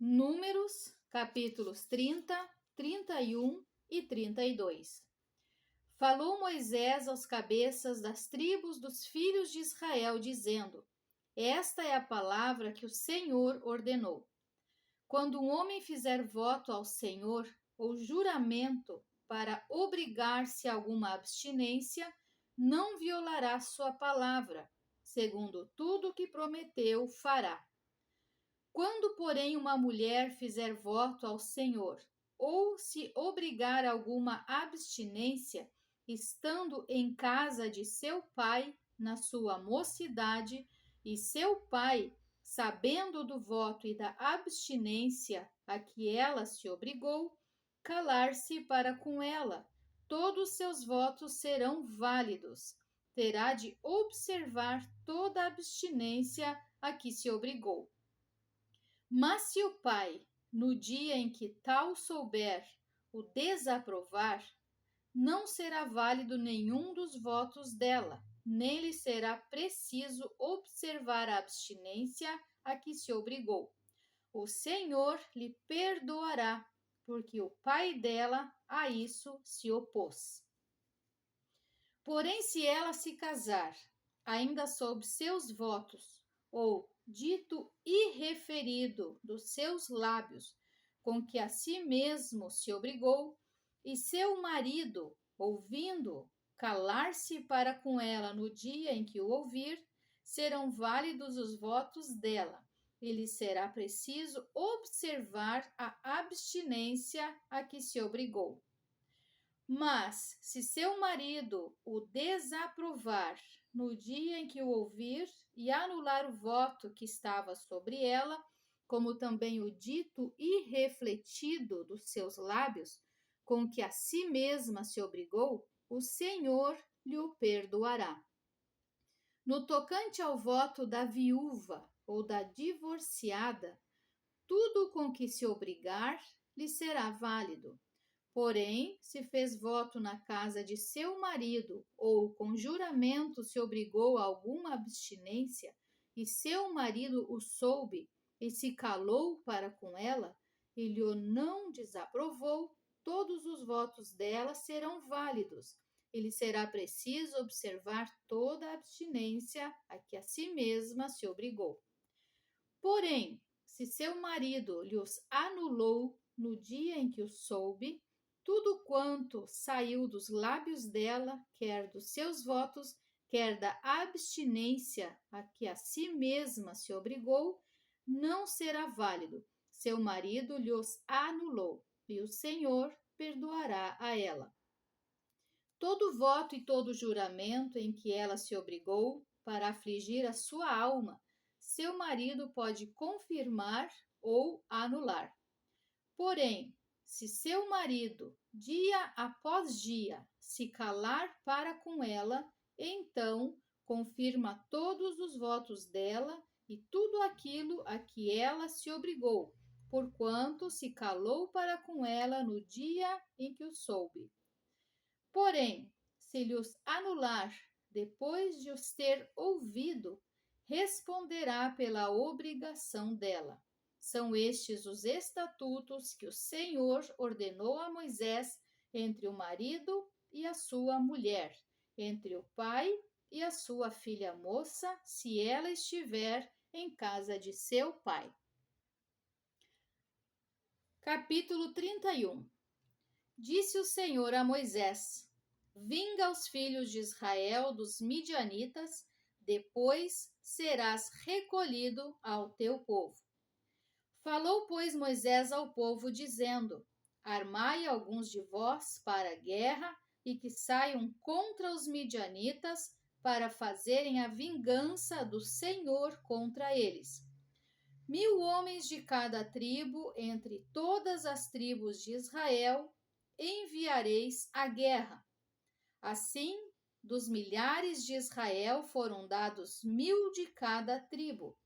Números, capítulos 30, 31 e 32. Falou Moisés aos cabeças das tribos dos filhos de Israel, dizendo: Esta é a palavra que o Senhor ordenou. Quando um homem fizer voto ao Senhor ou juramento para obrigar-se a alguma abstinência, não violará sua palavra, segundo tudo o que prometeu, fará. Quando, porém, uma mulher fizer voto ao Senhor, ou se obrigar a alguma abstinência, estando em casa de seu pai, na sua mocidade, e seu pai, sabendo do voto e da abstinência a que ela se obrigou, calar-se para com ela, todos seus votos serão válidos. Terá de observar toda a abstinência a que se obrigou. Mas se o pai, no dia em que tal souber, o desaprovar, não será válido nenhum dos votos dela, nem lhe será preciso observar a abstinência a que se obrigou. O Senhor lhe perdoará, porque o pai dela a isso se opôs. Porém, se ela se casar, ainda sob seus votos, ou dito irreferido dos seus lábios, com que a si mesmo se obrigou, e seu marido, ouvindo, calar-se para com ela no dia em que o ouvir, serão válidos os votos dela, e lhe será preciso observar a abstinência a que se obrigou. Mas, se seu marido o desaprovar no dia em que o ouvir e anular o voto que estava sobre ela, como também o dito irrefletido dos seus lábios, com que a si mesma se obrigou, o Senhor lhe o perdoará. No tocante ao voto da viúva ou da divorciada, tudo com que se obrigar lhe será válido. Porém, se fez voto na casa de seu marido ou com juramento se obrigou a alguma abstinência, e seu marido o soube e se calou para com ela, e lhe o não desaprovou, todos os votos dela serão válidos. E lhe será preciso observar toda a abstinência a que a si mesma se obrigou. Porém, se seu marido lhe os anulou no dia em que o soube, tudo quanto saiu dos lábios dela, quer dos seus votos, quer da abstinência a que a si mesma se obrigou, não será válido. Seu marido lhe os anulou, e o Senhor perdoará a ela. Todo voto e todo juramento em que ela se obrigou para afligir a sua alma, seu marido pode confirmar ou anular. Porém, se seu marido, dia após dia, se calar para com ela, então confirma todos os votos dela e tudo aquilo a que ela se obrigou, porquanto se calou para com ela no dia em que o soube. Porém, se lhe os anular depois de os ter ouvido, responderá pela obrigação dela. São estes os estatutos que o Senhor ordenou a Moisés entre o marido e a sua mulher, entre o pai e a sua filha moça, se ela estiver em casa de seu pai. Capítulo 31. Disse o Senhor a Moisés: Vinga os filhos de Israel dos midianitas, depois serás recolhido ao teu povo. Falou, pois, Moisés ao povo, dizendo: Armai alguns de vós para a guerra, e que saiam contra os midianitas, para fazerem a vingança do Senhor contra eles. 1000 homens de cada tribo, entre todas as tribos de Israel, enviareis à guerra. Assim, dos milhares de Israel foram dados 1000 de cada tribo,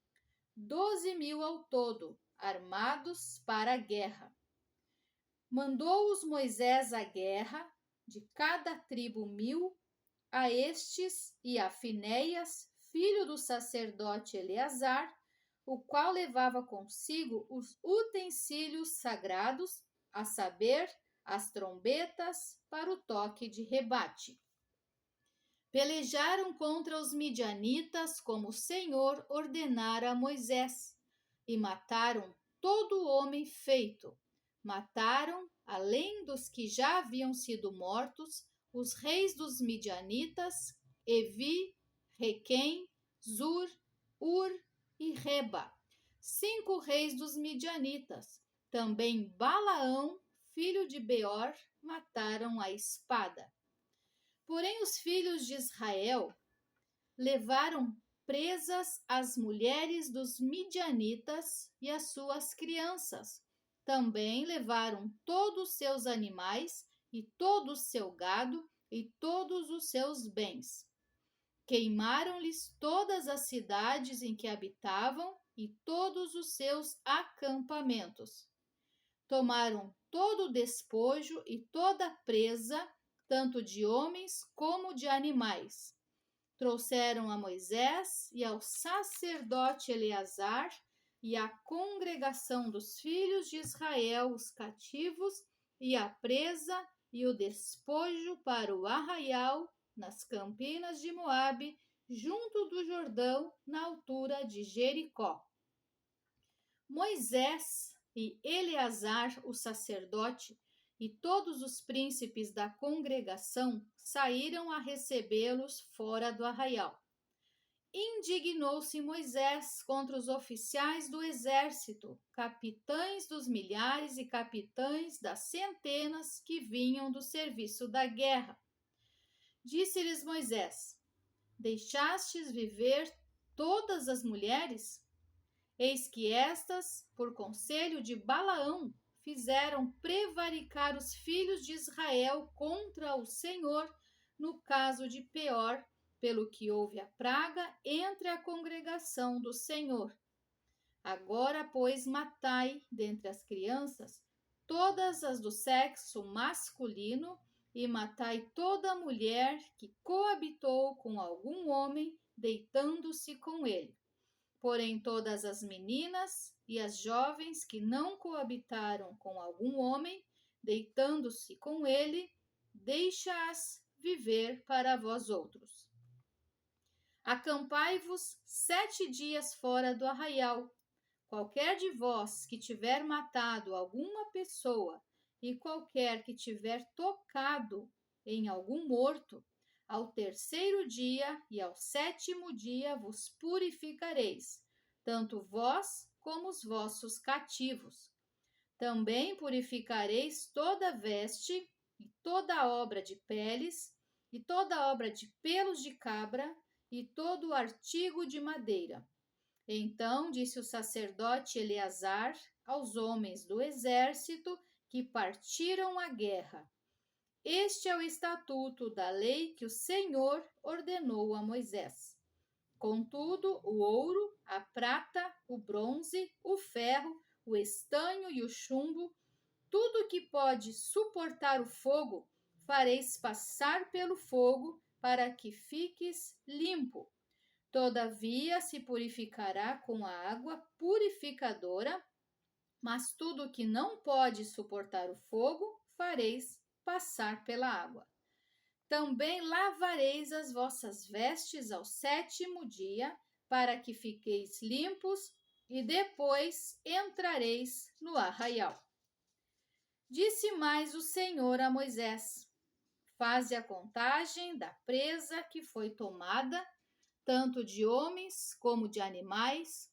12.000 ao todo, armados para a guerra. Mandou-os Moisés à guerra, de cada tribo 1000, a estes e a Finéias, filho do sacerdote Eleazar, o qual levava consigo os utensílios sagrados, a saber, as trombetas para o toque de rebate. Pelejaram contra os midianitas como o Senhor ordenara a Moisés, e mataram todo o homem feito. Mataram, além dos que já haviam sido mortos, os reis dos midianitas, Evi, Requem, Zur, Ur e Reba, 5 reis dos midianitas. Também Balaão, filho de Beor, mataram a espada. Porém, os filhos de Israel levaram presas as mulheres dos midianitas e as suas crianças. Também levaram todos os seus animais e todo o seu gado e todos os seus bens. Queimaram-lhes todas as cidades em que habitavam e todos os seus acampamentos. Tomaram todo o despojo e toda a presa, tanto de homens como de animais. Trouxeram a Moisés e ao sacerdote Eleazar e à congregação dos filhos de Israel os cativos e a presa e o despojo para o arraial nas campinas de Moabe, junto do Jordão, na altura de Jericó. Moisés e Eleazar, o sacerdote, e todos os príncipes da congregação saíram a recebê-los fora do arraial. Indignou-se Moisés contra os oficiais do exército, capitães dos milhares e capitães das centenas que vinham do serviço da guerra. Disse-lhes Moisés: Deixastes viver todas as mulheres? Eis que estas, por conselho de Balaão, fizeram prevaricar os filhos de Israel contra o Senhor, no caso de Peor, pelo que houve a praga entre a congregação do Senhor. Agora, pois, matai dentre as crianças todas as do sexo masculino, e matai toda mulher que coabitou com algum homem, deitando-se com ele. Porém, todas as meninas e as jovens que não coabitaram com algum homem, deitando-se com ele, deixa-as viver para vós outros. Acampai-vos 7 dias fora do arraial. Qualquer de vós que tiver matado alguma pessoa e qualquer que tiver tocado em algum morto, ao 3º dia e ao 7º dia vos purificareis, tanto vós como os vossos cativos. Também purificareis toda veste e toda obra de peles e toda obra de pelos de cabra e todo artigo de madeira. Então disse o sacerdote Eleazar aos homens do exército que partiram à guerra: Este é o estatuto da lei que o Senhor ordenou a Moisés. Contudo, o ouro, a prata, o bronze, o ferro, o estanho e o chumbo, tudo que pode suportar o fogo, fareis passar pelo fogo para que fiques limpo. Todavia se purificará com a água purificadora, mas tudo que não pode suportar o fogo, fareis passar pela água. Também lavareis as vossas vestes ao 7º dia, para que fiqueis limpos, e depois entrareis no arraial. Disse mais o Senhor a Moisés: Faze a contagem da presa que foi tomada, tanto de homens como de animais,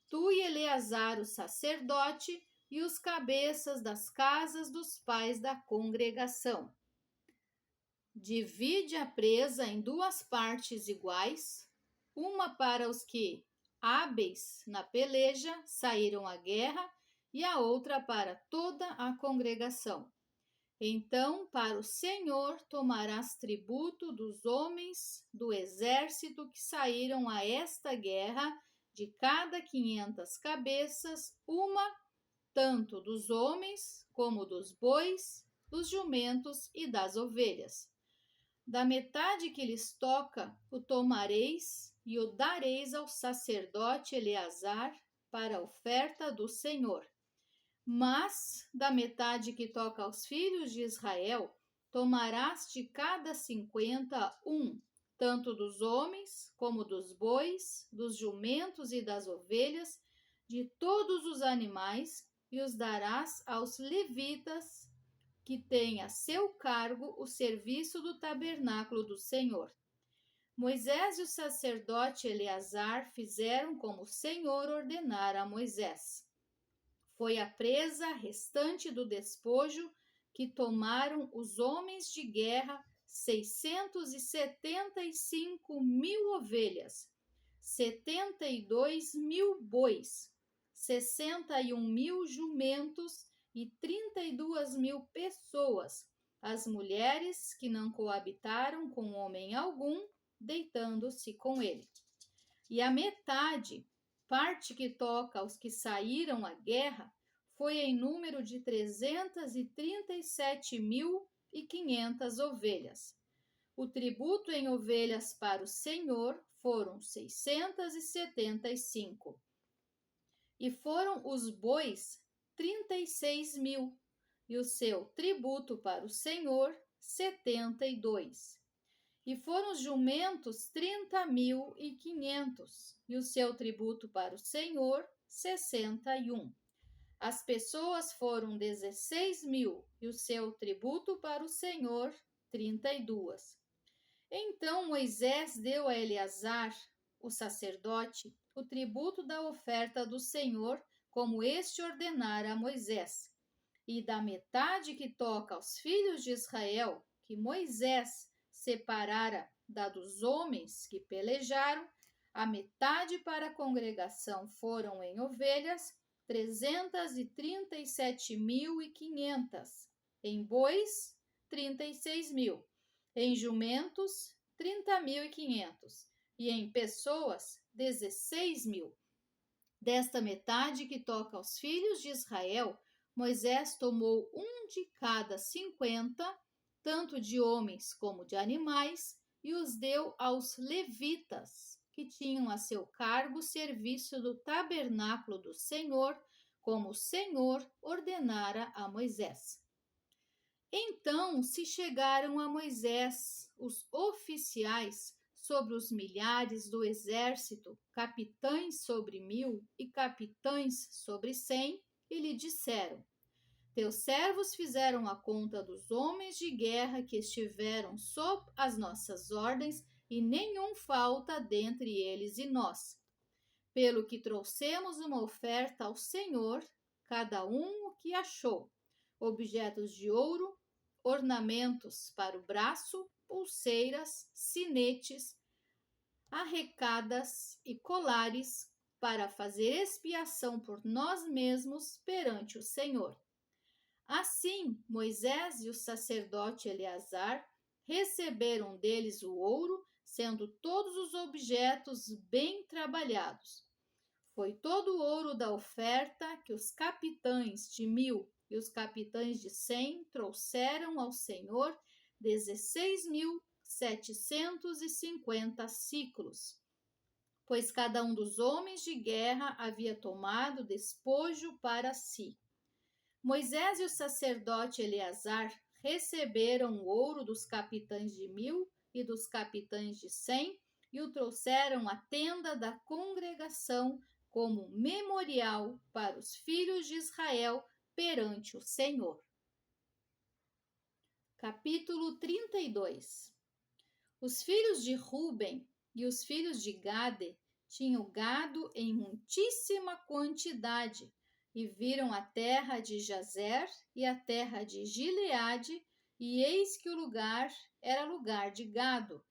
tu e Eleazar o sacerdote e os cabeças das casas dos pais da congregação. Divide a presa em 2 partes iguais, uma para os que, hábeis na peleja, saíram à guerra, e a outra para toda a congregação. Então, para o Senhor tomarás tributo dos homens do exército que saíram a esta guerra, de cada 500 cabeças, uma, tanto dos homens como dos bois, dos jumentos e das ovelhas. Da metade que lhes toca, o tomareis e o dareis ao sacerdote Eleazar, para a oferta do Senhor. Mas da metade que toca aos filhos de Israel, tomarás de cada 50 tanto dos homens como dos bois, dos jumentos e das ovelhas, de todos os animais, e os darás aos levitas, que têm a seu cargo o serviço do tabernáculo do Senhor. Moisés e o sacerdote Eleazar fizeram como o Senhor ordenara a Moisés. Foi a presa restante do despojo que tomaram os homens de guerra 675.000 ovelhas, 72.000 bois, 61.000 jumentos e 32.000 pessoas, as mulheres que não coabitaram com homem algum, deitando-se com ele. E a metade, parte que toca aos que saíram à guerra, foi em número de 337.500 ovelhas. O tributo em ovelhas para o Senhor foram 675. E foram os bois 36.000, e o seu tributo para o Senhor 72. E foram os jumentos 30.500, e o seu tributo para o Senhor 61. As pessoas foram 16.000, e o seu tributo para o Senhor 32. Então Moisés deu a Eleazar, o sacerdote, o tributo da oferta do Senhor, como este ordenara a Moisés. E da metade que toca aos filhos de Israel, que Moisés separara da dos homens que pelejaram, a metade para a congregação foram em ovelhas 337.500, em bois 36.000, em jumentos 30.500 e em pessoas 16.000. Desta metade que toca aos filhos de Israel, Moisés tomou de cada 50, tanto de homens como de animais, e os deu aos levitas, que tinham a seu cargo o serviço do tabernáculo do Senhor, como o Senhor ordenara a Moisés. Então se chegaram a Moisés os oficiais sobre os milhares do exército, capitães sobre 1.000 e capitães sobre 100, e lhe disseram: Teus servos fizeram a conta dos homens de guerra que estiveram sob as nossas ordens, e nenhum falta dentre eles e nós. Pelo que trouxemos uma oferta ao Senhor, cada um o que achou: objetos de ouro, ornamentos para o braço, pulseiras, sinetes, arrecadas e colares, para fazer expiação por nós mesmos perante o Senhor. Assim, Moisés e o sacerdote Eleazar receberam deles o ouro, sendo todos os objetos bem trabalhados. Foi todo o ouro da oferta que os capitães de 1.000 e os capitães de 100 trouxeram ao Senhor, 16.750 siclos, pois cada um dos homens de guerra havia tomado despojo para si. Moisés e o sacerdote Eleazar receberam o ouro dos capitães de 1.000 e dos capitães de 100 e o trouxeram à tenda da congregação como memorial para os filhos de Israel perante o Senhor. Capítulo 32. Os filhos de Ruben e os filhos de Gade tinham gado em muitíssima quantidade, e viram a terra de Jazer e a terra de Gileade, e eis que o lugar era lugar de gado.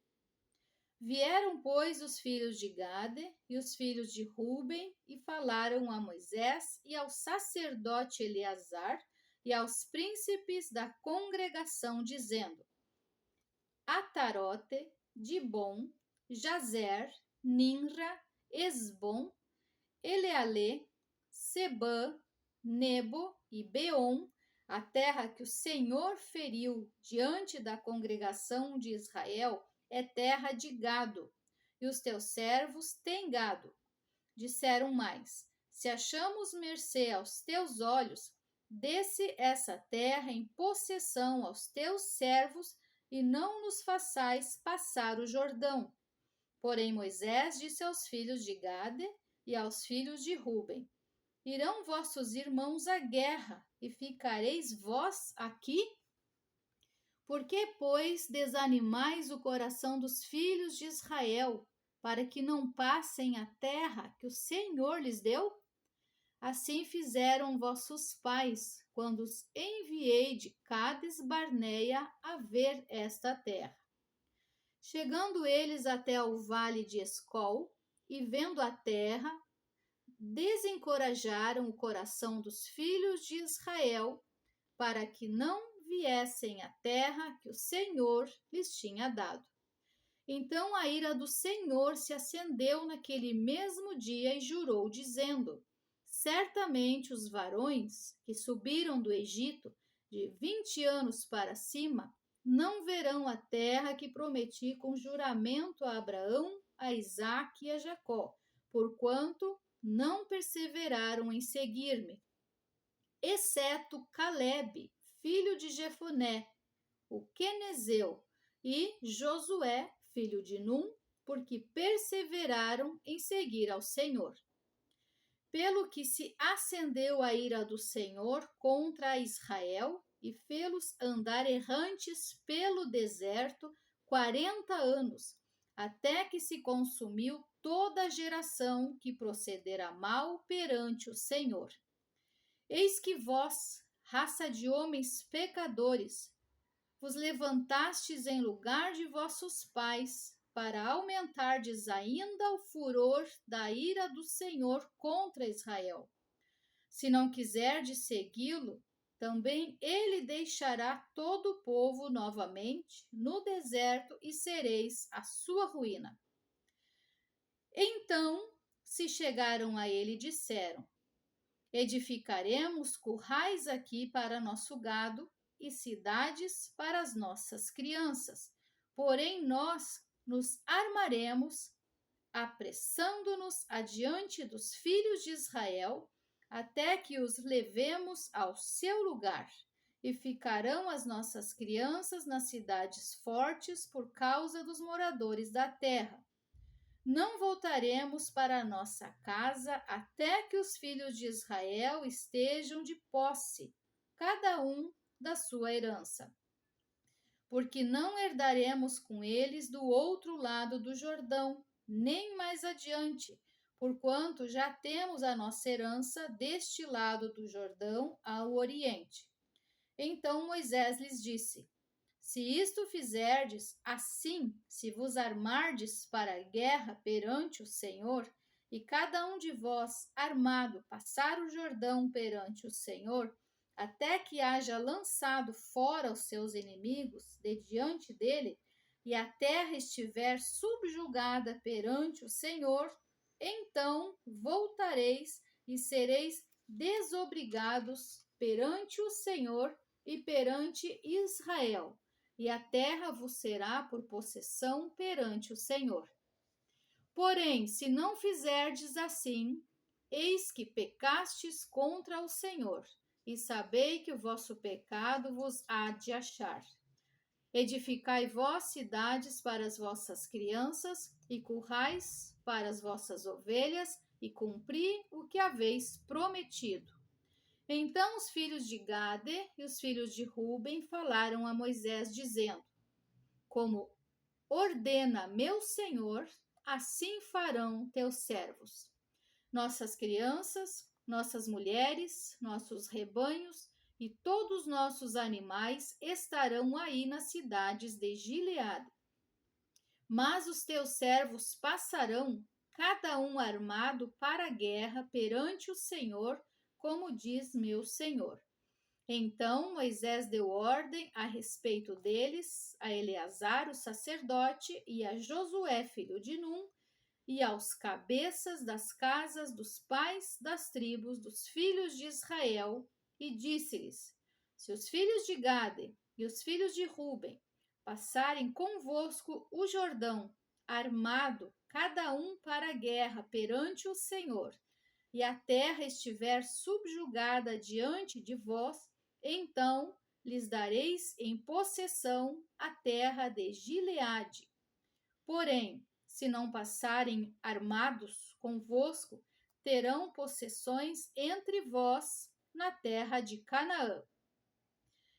Vieram, pois, os filhos de Gade e os filhos de Ruben, e falaram a Moisés e ao sacerdote Eleazar e aos príncipes da congregação, dizendo: Atarote, Dibon, Jazer, Ninra, Esbom, Eleale, Sebã, Nebo e Beom, a terra que o Senhor feriu diante da congregação de Israel, é terra de gado, e os teus servos têm gado. Disseram mais: se achamos mercê aos teus olhos, desse essa terra em possessão aos teus servos e não nos façais passar o Jordão. Porém Moisés disse aos filhos de Gade e aos filhos de Ruben: Irão vossos irmãos à guerra, e ficareis vós aqui? Por que, pois, desanimais o coração dos filhos de Israel, para que não passem a terra que o Senhor lhes deu? Assim fizeram vossos pais, quando os enviei de Cades Barneia a ver esta terra. Chegando eles até o vale de Escol, e vendo a terra, desencorajaram o coração dos filhos de Israel, para que não viessem à terra que o Senhor lhes tinha dado. Então a ira do Senhor se acendeu naquele mesmo dia e jurou, dizendo: Certamente os varões que subiram do Egito de 20 anos para cima não verão a terra que prometi com juramento a Abraão, a Isaque e a Jacó, porquanto não perseveraram em seguir-me, exceto Calebe, filho de Jefoné, o quenezeu, e Josué, filho de Num, porque perseveraram em seguir ao Senhor. Pelo que se acendeu a ira do Senhor contra Israel e fê-los andar errantes pelo deserto 40 anos, até que se consumiu toda a geração que procedera mal perante o Senhor. Eis que vós, raça de homens pecadores, vos levantastes em lugar de vossos pais, para aumentardes ainda o furor da ira do Senhor contra Israel. Se não quiserdes segui-lo, também ele deixará todo o povo novamente no deserto e sereis a sua ruína. Então se chegaram a ele e disseram: Edificaremos currais aqui para nosso gado e cidades para as nossas crianças. Porém nós nos armaremos, apressando-nos adiante dos filhos de Israel, até que os levemos ao seu lugar, e ficarão as nossas crianças nas cidades fortes por causa dos moradores da terra. Não voltaremos para a nossa casa até que os filhos de Israel estejam de posse, cada um da sua herança. Porque não herdaremos com eles do outro lado do Jordão, nem mais adiante, porquanto já temos a nossa herança deste lado do Jordão ao oriente. Então Moisés lhes disse: Se isto fizerdes, assim, se vos armardes para a guerra perante o Senhor, e cada um de vós armado passar o Jordão perante o Senhor, até que haja lançado fora os seus inimigos de diante dele, e a terra estiver subjugada perante o Senhor, então voltareis e sereis desobrigados perante o Senhor e perante Israel, e a terra vos será por possessão perante o Senhor. Porém, se não fizerdes assim, eis que pecastes contra o Senhor, e sabei que o vosso pecado vos há de achar. Edificai vós cidades para as vossas crianças, e currais para as vossas ovelhas, e cumpri o que haveis prometido. Então os filhos de Gade e os filhos de Ruben falaram a Moisés, dizendo: Como ordena meu Senhor, assim farão teus servos. Nossas crianças, nossas mulheres, nossos rebanhos e todos nossos animais estarão aí nas cidades de Gileade. Mas os teus servos passarão, cada um armado para a guerra perante o Senhor, como diz meu Senhor. Então Moisés deu ordem a respeito deles a Eleazar, o sacerdote, e a Josué, filho de Num, e aos cabeças das casas dos pais das tribos dos filhos de Israel, e disse-lhes: Se os filhos de Gade e os filhos de Ruben passarem convosco o Jordão, armado, cada um para a guerra perante o Senhor, e a terra estiver subjugada diante de vós, então lhes dareis em possessão a terra de Gileade. Porém, se não passarem armados convosco, terão possessões entre vós na terra de Canaã.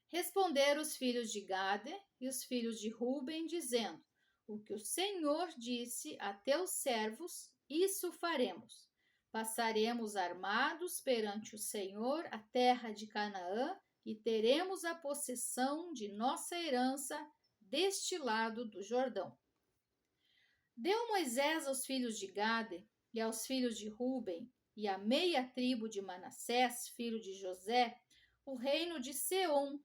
Responderam os filhos de Gade e os filhos de Ruben, dizendo: o que o Senhor disse a teus servos, isso faremos. Passaremos armados perante o Senhor a terra de Canaã e teremos a possessão de nossa herança deste lado do Jordão. Deu Moisés aos filhos de Gade e aos filhos de Ruben e à meia tribo de Manassés, filho de José, o reino de Seom,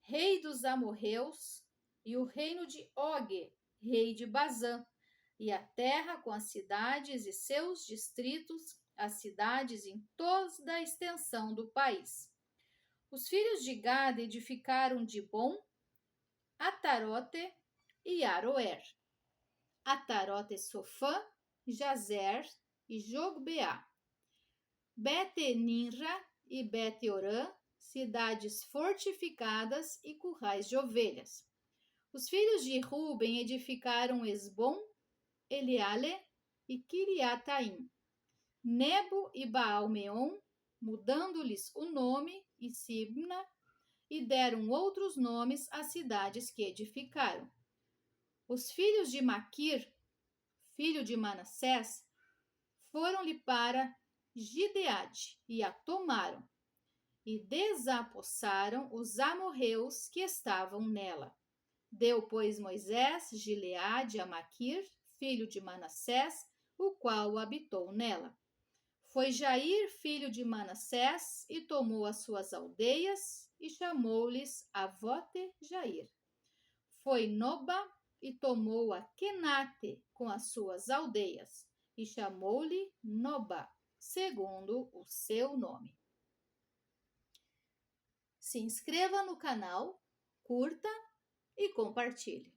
rei dos amorreus, e o reino de Og, rei de Bazã, e a terra com as cidades e seus distritos, as cidades em toda a extensão do país. Os filhos de Gade edificaram Dibom, Atarote e Aroer. Atarote Sofã, Jazer e Jogbeá. Bet-Ninra e Bet-Orã, cidades fortificadas e currais de ovelhas. Os filhos de Ruben edificaram Esbom, Eleale e Kiriataim. Nebo e Baal-meon, mudando-lhes o nome, e Sibna, e deram outros nomes às cidades que edificaram. Os filhos de Maquir, filho de Manassés, foram-lhe para Gideade e a tomaram, e desapossaram os amorreus que estavam nela. Deu, pois, Moisés Gileade a Maquir, filho de Manassés, o qual habitou nela. Foi Jair, filho de Manassés, e tomou as suas aldeias, e chamou-lhes Avote Jair. Foi Noba, e tomou a Quenate com as suas aldeias, e chamou-lhe Noba, segundo o seu nome. Se inscreva no canal, curta e compartilhe.